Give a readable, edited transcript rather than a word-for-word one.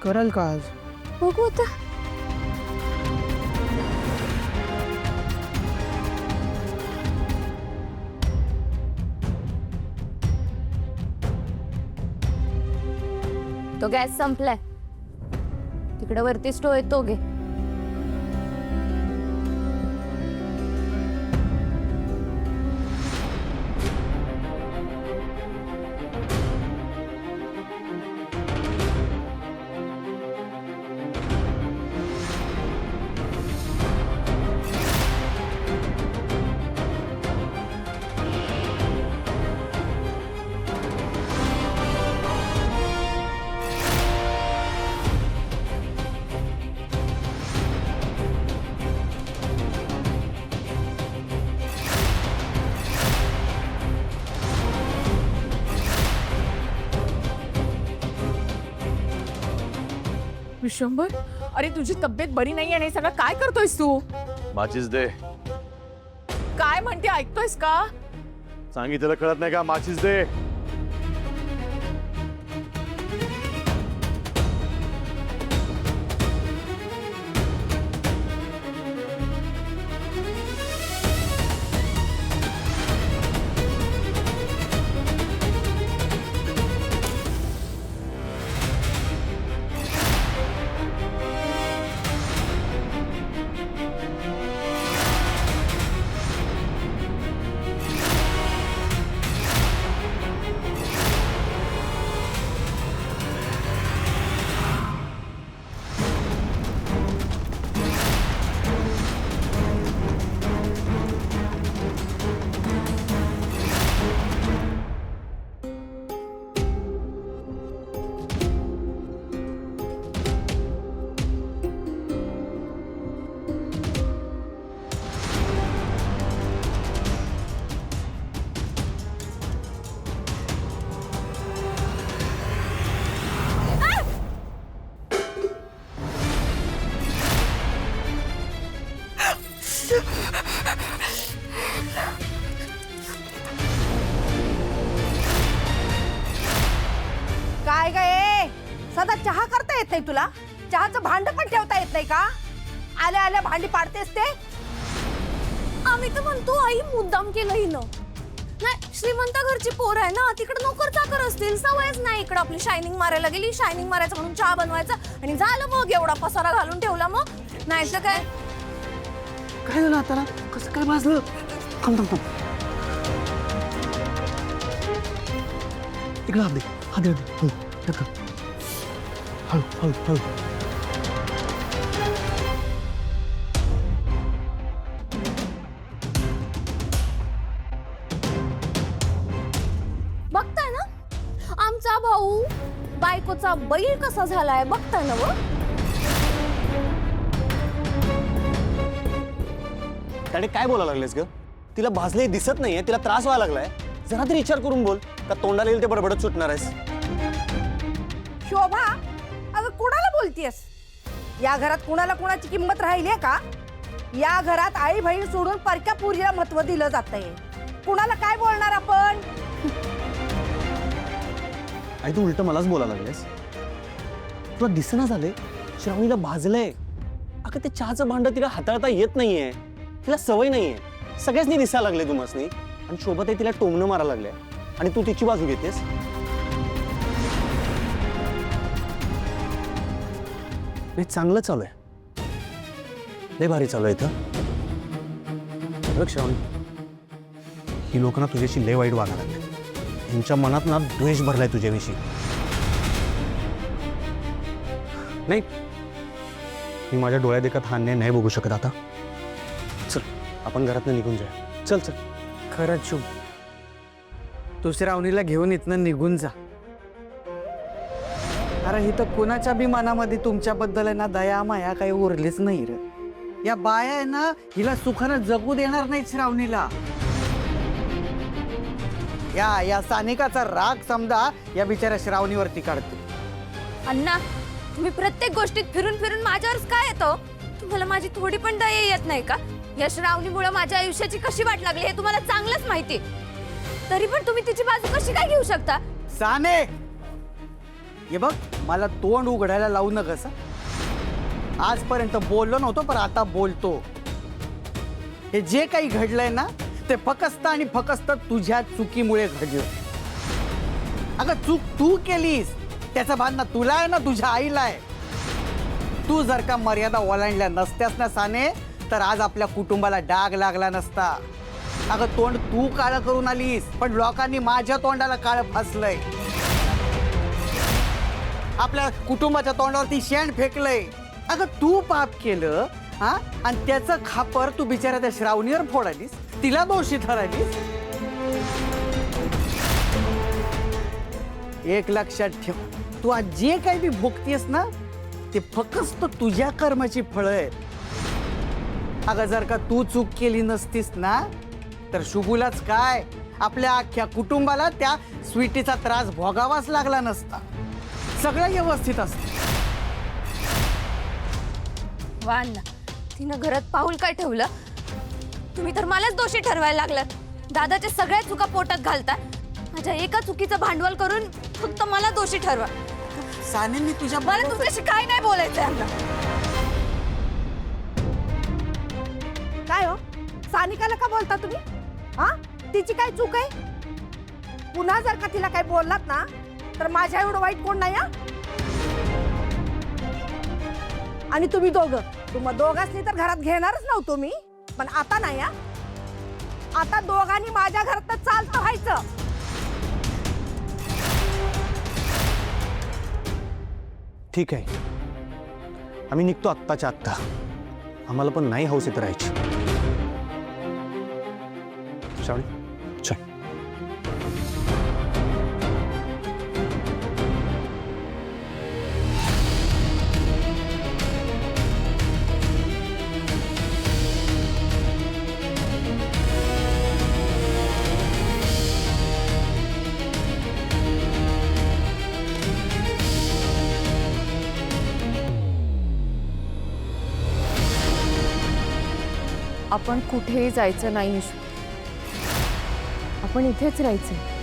कराल का आज? बघू आता. तो गॅस संपलाय. तिकडे वरती स्टोव आहे तो घे. विश्वंभर, अरे तुझी तब्येत बरी नाही आणि सगळं काय करतोयस तू? माचीस दे. काय म्हणते ऐकतोयस का? सांगितलं कळत नाही का? माचीस दे. काय गे? सदा चहा करता येत नाही तुला? चहाचं भांड पण ठेवता येत नाही का? आल्या आल्या भांडी पाडतेस ते? आम्ही तर म्हणतो आई मुद्दाम केलं हिनं. नाही, श्रीमंत घरची पोर आहे ना, तिकडे नोकर चाकर असतील, सवयच नाही. इकडे आपली शायनिंग मारायला गेली, शायनिंग मारायचं म्हणून चहा बनवायचा आणि झालं मग एवढा पसारा घालून ठेवला. मग नाही तर काय? काय झालं आता? कसं काय भाजलं? थांब थांब थांब. इकडे हात दे, हात दे, हात दे. हळू हळू हळू. बघताय ना आमचा भाऊ बायकोचा बैल कसा झालाय, बघताय ना? व त्याने काय बोलायला लागलेस ग? तिला भाजले दिसत नाहीये, तिला त्रास व्हायला लागलाय. जरा तरी विचार करून बोल. का तोंडाला येईल ते बडबडत सुटणार आहेस? शोभा, अगं कुणाला बोलतीयस? या घरात कुणाला कुणाची किंमत राहिली आहे का? या घरात आई बहीण सोडून परक्या पुरीला महत्व दिलं जातंय. कुणाला काय बोलणार आपण? आई तू उलट मलाच बोलायला लागलेस. तुला दिसना झाले श्रावणीला भाजलंय. अगं ते चहाचं भांड तिला हाताळता येत नाहीये, तिला सवय नाहीये. सगळ्यांनी दिसायला लागले तुम्हासनी. आणि सोबत आहे तिला टोमणं मारायला लागले आणि तू तिची बाजू घेतेस. नाही, चांगलं चालू आहे. लय भारी चालू आहे इथं. बघ श्रावणी, ही लोक ना तुझ्याशी लय वाईट वागायला लागले. यांच्या मनात ना द्वेष भरलाय तुझ्याविषयी. नाही, मी माझ्या डोळ्यात देखत हा अन्याय नाही बघू शकत आता. चल आपण घरातनं निघून जाऊया. चल चल. खरंच शुभ, तू श्रावणीला घेऊन इथनं निघून जा. अरे इथं कुणाच्या बी मनामध्ये तुमच्याबद्दल आहे ना दया माया काही उरलीच नाही रे. या बाया आहे ना हिला सुखानं जगू देणार नाही श्रावणीला. या सानिकाचा राग समजा या बिचाऱ्या श्रावणीवरती काढतो. अण्णा, तुम्ही प्रत्येक गोष्टीत फिरून फिरून माझ्यावरच काय येतो? तुम्हाला माझी थोडी पण दया येत नाही का? या श्रावणीमुळे माझ्या आयुष्याची कशी वाट लागली हे तुम्हाला चांगलंच माहिती. तरी पण तुम्ही तिची बाजू कशी काय घेऊ शकता? साने, हे बघ मला तोंड उघडायला लावू नकस हं. आजपर्यंत बोललो नव्हतो पण आता बोलतो. हे जे काही घडलंय ना ते फकस्त आणि फकस्त तुझ्या चुकीमुळे घडलं. अगं चूक तू केलीस त्याचा भान ना तुला आहे ना तुझ्या आईला आहे. तू जर का मर्यादा ओलांडल्या नसत्यास ना साने तर आज आपल्या कुटुंबाला डाग लागला नसता. अगं तोंड तू काळं करून आलीस पण लोकांनी माझ्या तोंडाला काळं फासलंय. आपल्या कुटुंबाच्या तोंडावरती शेण फेकलंय. अगं तू पाप केलं हा आणि त्याचं खापर तू बिचारा त्या श्रावणीवर फोडालीस, तिला दोषी ठरवलीस. एक लक्षात ठेव, तू आज जे काही बी भोगतीयस ना ते फक्त तुझ्या कर्माची फळं आहेत. अगं जर का तू चूक केली नसतीस ना तर शुभूलाच काय आपल्या अख्ख्या कुटुंबाला त्या स्वीटीचा त्रास भोगावाच लागला नसता. सगळं व्यवस्थित असतं. वान तिनं घरात पाऊल काय ठेवलं. तुम्ही तर मलाच दोषी ठरवायला लागलात. दादाच्या सगळ्या चुका पोटात घालता. माझ्या एका चुकीचं भांडवल करून फक्त मला दोषी ठरवा. सानेंनी तुझ्या मला तुमच्याशी काय नाही बोलायचंय आता. काय हो सानिकाला का बोलता तुम्ही? हा तिची काय चूक आहे? पुन्हा जर का तिला काय बोललात ना तर माझ्या एवढं वाईट कोण नाही. आणि तुम्ही दोघांनी तर घरात घेणारच नव्हतो मी, पण आता नाही. आता दोघांनी माझ्या घरात चालतं व्हायचं. ठीक आहे, आम्ही निघतो आत्ताच्या आत्ता. आम्हाला पण नाही हौस इथं राहायची. श्रावणी चल. आपण कुठेही जायचं नाही. आपण इथेच राहायचं.